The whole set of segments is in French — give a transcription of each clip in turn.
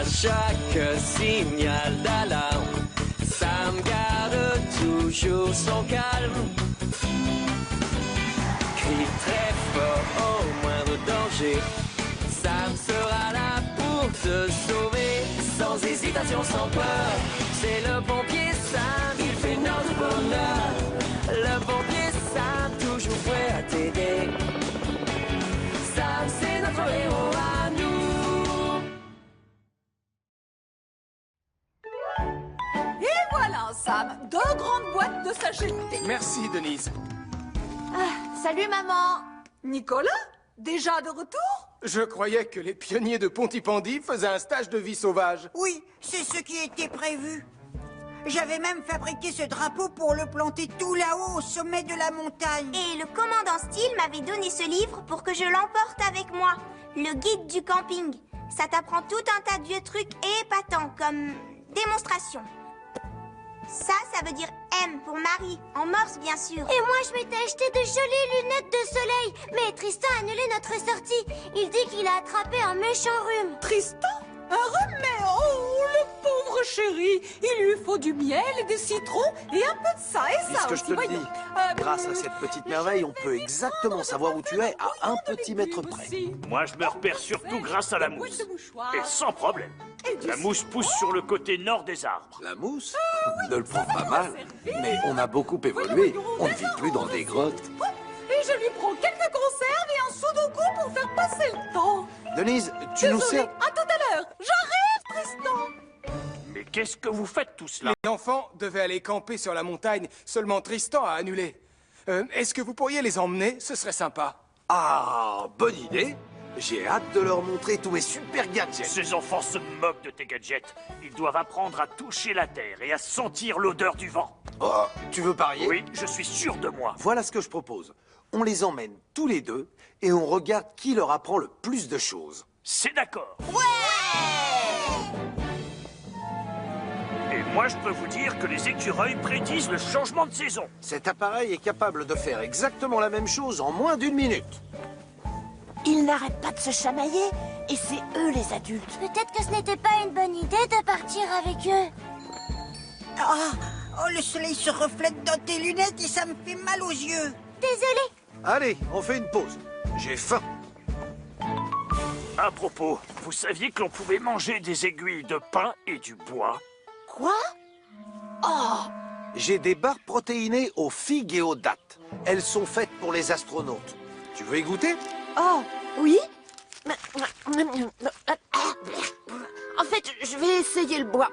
chaque signal d'alarme, Sam garde toujours son calme. Crie très fort au moindre danger, Sam sera là pour te sauver. Sans hésitation, sans peur, c'est le pompier Sam, il fait notre bonheur. Le pompier Sam, toujours prêt à t'aider. Sam, c'est notre héros à nous. Et voilà, Sam, 2 grandes boîtes de sachets de thé. Merci, Denise. Salut, maman. Nicolas, déjà de retour? Je croyais que les pionniers de Pontypandy faisaient un stage de vie sauvage. Oui, c'est ce qui était prévu. J'avais même fabriqué ce drapeau pour le planter tout là-haut, au sommet de la montagne. Et le commandant Steele m'avait donné ce livre pour que je l'emporte avec moi. Le guide du camping. Ça t'apprend tout un tas de vieux trucs épatants, comme démonstration. Ça veut dire M pour Marie, en morse bien sûr. Et moi je m'étais acheté de jolies lunettes de soleil. Mais Tristan a annulé notre sortie. Il dit qu'il a attrapé un méchant rhume. Tristan? Un rhume? Mais oh, le pauvre chéri. Il lui faut du miel et des citrons et un peu de ça et ça Puisque aussi. je te le voyons. dis, grâce à cette petite merveille, on peut exactement savoir où tu es à un petit mètre près. Moi, je me repère surtout grâce à la mousse. Et sans problème. La mousse pousse sur le côté nord des arbres. La mousse ne le prend pas mal, mais on a beaucoup évolué. On ne vit plus dans des grottes. Et je lui prends quelques conserves et un sudoku pour faire passer le temps. Denise, tu nous Désolée, sers... à tout à l'heure. J'arrive, Tristan. Mais qu'est-ce que vous faites tous là? Les enfants devaient aller camper sur la montagne, seulement Tristan a annulé. Est-ce que vous pourriez les emmener? Ce serait sympa. Ah, bonne idée. J'ai hâte de leur montrer tous mes super gadgets. Ces enfants se moquent de tes gadgets. Ils doivent apprendre à toucher la terre et à sentir l'odeur du vent. Oh, tu veux parier? Oui, je suis sûr de moi. Voilà ce que je propose. On les emmène tous les deux et on regarde qui leur apprend le plus de choses. C'est d'accord. Et moi, je peux vous dire que les écureuils prédisent le changement de saison. Cet appareil est capable de faire exactement la même chose en moins d'1 minute. Ils n'arrêtent pas de se chamailler et c'est eux les adultes. Peut-être que ce n'était pas une bonne idée de partir avec eux. Oh, le soleil se reflète dans tes lunettes et ça me fait mal aux yeux. Désolée. Allez, on fait une pause. J'ai faim. À propos, vous saviez que l'on pouvait manger des aiguilles de pin et du bois? Quoi? J'ai des barres protéinées aux figues et aux dattes. Elles sont faites pour les astronautes. Tu veux y goûter? Oh, oui? En fait, je vais essayer le bois.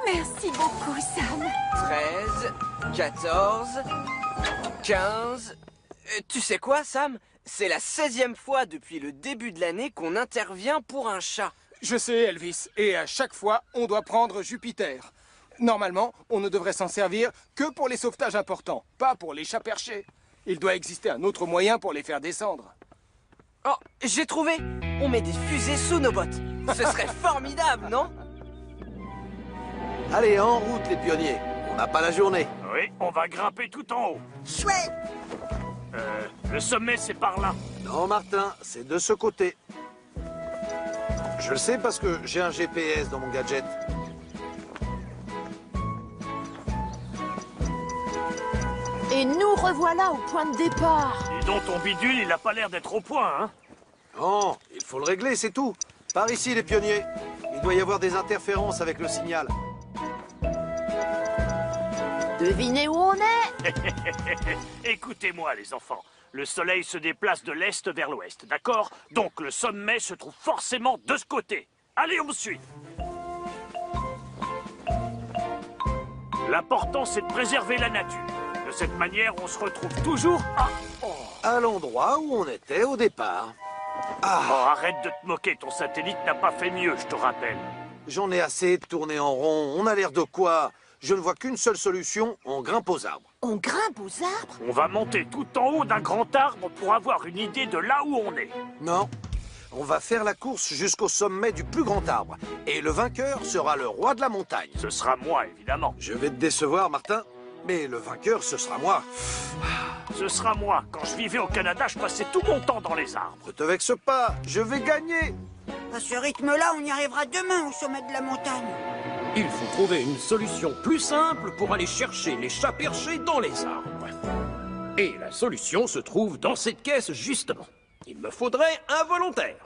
Merci beaucoup, Sam. 13, 14, 15... Tu sais quoi, Sam? C'est la 16e fois depuis le début de l'année qu'on intervient pour un chat. Je sais, Elvis, et à chaque fois, on doit prendre Jupiter. Normalement, on ne devrait s'en servir que pour les sauvetages importants, pas pour les chats perchés. Il doit exister un autre moyen pour les faire descendre. Oh, j'ai trouvé! On met des fusées sous nos bottes. Ce serait formidable, non? Allez, en route les pionniers. On n'a pas la journée. Oui, on va grimper tout en haut. Chouette. Le sommet, c'est par là. Non, Martin, c'est de ce côté. Je le sais parce que j'ai un GPS dans mon gadget. Et nous revoilà au point de départ. Dis donc, ton bidule, il a pas l'air d'être au point, hein? Non, il faut le régler, c'est tout. Par ici, les pionniers. Il doit y avoir des interférences avec le signal. Devinez où on est? Écoutez-moi, les enfants. Le soleil se déplace de l'est vers l'ouest, d'accord? Donc le sommet se trouve forcément de ce côté. Allez, on me suit. L'important, c'est de préserver la nature. De cette manière, on se retrouve toujours À l'endroit où on était au départ. Oh, arrête de te moquer, ton satellite n'a pas fait mieux, je te rappelle. J'en ai assez de tourner en rond. On a l'air de quoi? Je ne vois qu'une seule solution, on grimpe aux arbres. On grimpe aux arbres? On va monter tout en haut d'un grand arbre pour avoir une idée de là où on est. Non, On va faire la course jusqu'au sommet du plus grand arbre. Et le vainqueur sera le roi de la montagne. Ce sera moi, évidemment. Je vais te décevoir, Martin, mais le vainqueur, ce sera moi. Ce sera moi. Quand je vivais au Canada, je passais tout mon temps dans les arbres. Ne te vexe pas, je vais gagner. À ce rythme-là, on y arrivera demain au sommet de la montagne. Il faut trouver une solution plus simple pour aller chercher les chats perchés dans les arbres. Et la solution se trouve dans cette caisse, justement. Il me faudrait un volontaire.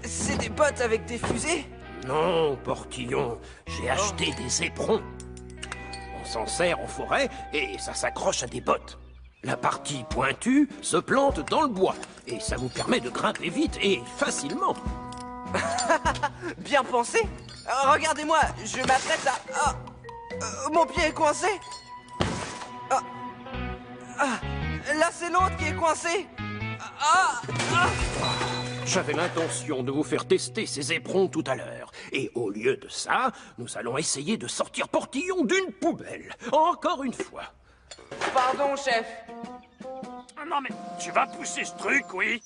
C'est des bottes avec des fusées? Non, Portillon, j'ai acheté des éperons. On s'en sert en forêt et ça s'accroche à des bottes. La partie pointue se plante dans le bois et ça vous permet de grimper vite et facilement. Bien pensé. Regardez-moi, je m'apprête à... mon pied est coincé. Là, c'est l'autre qui est coincé. J'avais l'intention de vous faire tester ces éperons tout à l'heure. Et au lieu de ça, nous allons essayer de sortir Portillon d'une poubelle. Encore une fois. Pardon, chef. Non, mais tu vas pousser ce truc, oui?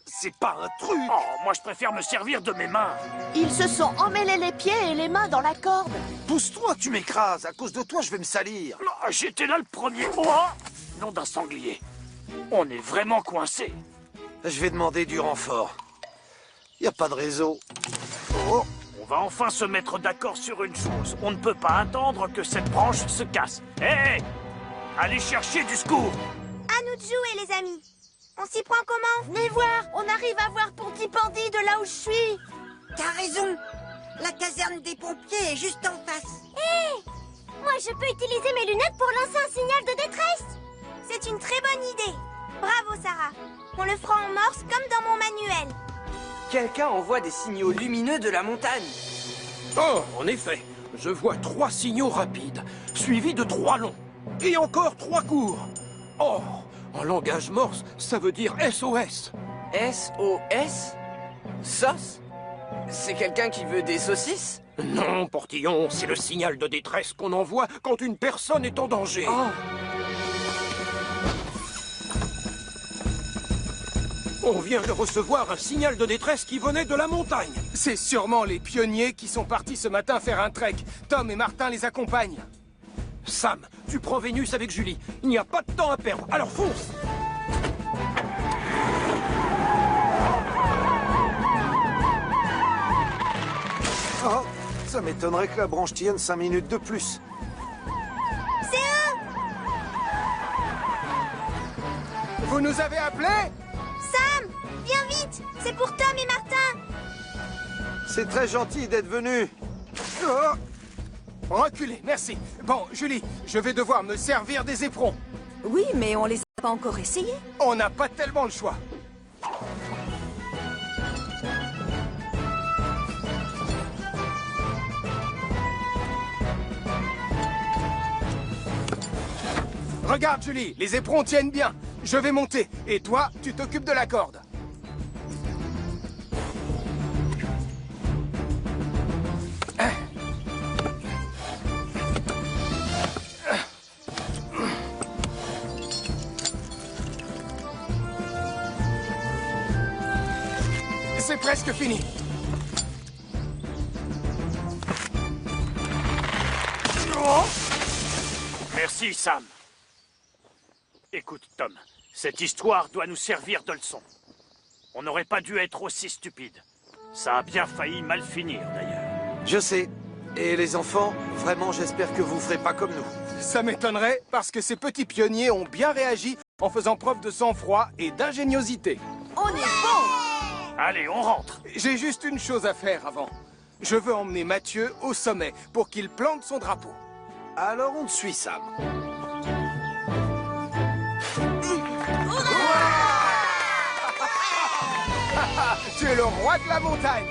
C'est pas un truc. Oh, moi, je préfère me servir de mes mains. Ils se sont emmêlés les pieds et les mains dans la corde. Pousse-toi, tu m'écrases. À cause de toi, je vais me salir. Non, j'étais là le premier. Moi, nom d'un sanglier. On est vraiment coincé. Je vais demander du renfort. Y a pas de réseau. Oh. On va enfin se mettre d'accord sur une chose. On ne peut pas attendre que cette branche se casse. Hé! Allez chercher du secours. À nous de jouer, les amis. On s'y prend comment? Venez voir, on arrive à voir Pontypandy de là où je suis. T'as raison. La caserne des pompiers est juste en face. Hé! Moi, je peux utiliser mes lunettes pour lancer un signal de détresse. C'est une très bonne idée. Bravo, Sarah. On le fera en morse comme dans mon manuel. Quelqu'un envoie des signaux lumineux de la montagne. Oh, en effet, je vois 3 signaux rapides, suivis de 3 longs. Et encore 3 courts. Oh, en langage morse, ça veut dire SOS. SOS? Sauce? C'est quelqu'un qui veut des saucisses? Non, Portillon, c'est le signal de détresse qu'on envoie quand une personne est en danger. Oh. On vient de recevoir un signal de détresse qui venait de la montagne. C'est sûrement les pionniers qui sont partis ce matin faire un trek. Tom et Martin les accompagnent. Sam, tu prends Vénus avec Julie. Il n'y a pas de temps à perdre, alors fonce! Oh, ça m'étonnerait que la branche tienne 5 minutes de plus. C'est eux! Vous nous avez appelés? Sam, viens vite. C'est pour Tom et Martin. C'est très gentil d'être venu. Oh. Reculez, merci. Bon, Julie, je vais devoir me servir des éperons. Oui, mais on les a pas encore essayés. On n'a pas tellement le choix. Regarde, Julie, les éperons tiennent bien. Je vais monter, et toi, tu t'occupes de la corde. C'est presque fini. Merci, Sam. Écoute, Tom, cette histoire doit nous servir de leçon. On n'aurait pas dû être aussi stupide. Ça a bien failli mal finir, d'ailleurs. Je sais. Et les enfants, vraiment, j'espère que vous ferez pas comme nous. Ça m'étonnerait, parce que ces petits pionniers ont bien réagi en faisant preuve de sang-froid et d'ingéniosité. On est bon. Allez, on rentre. J'ai juste une chose à faire avant. Je veux emmener Mathieu au sommet pour qu'il plante son drapeau. Alors on te suit, Sam. Tu es le roi de la montagne.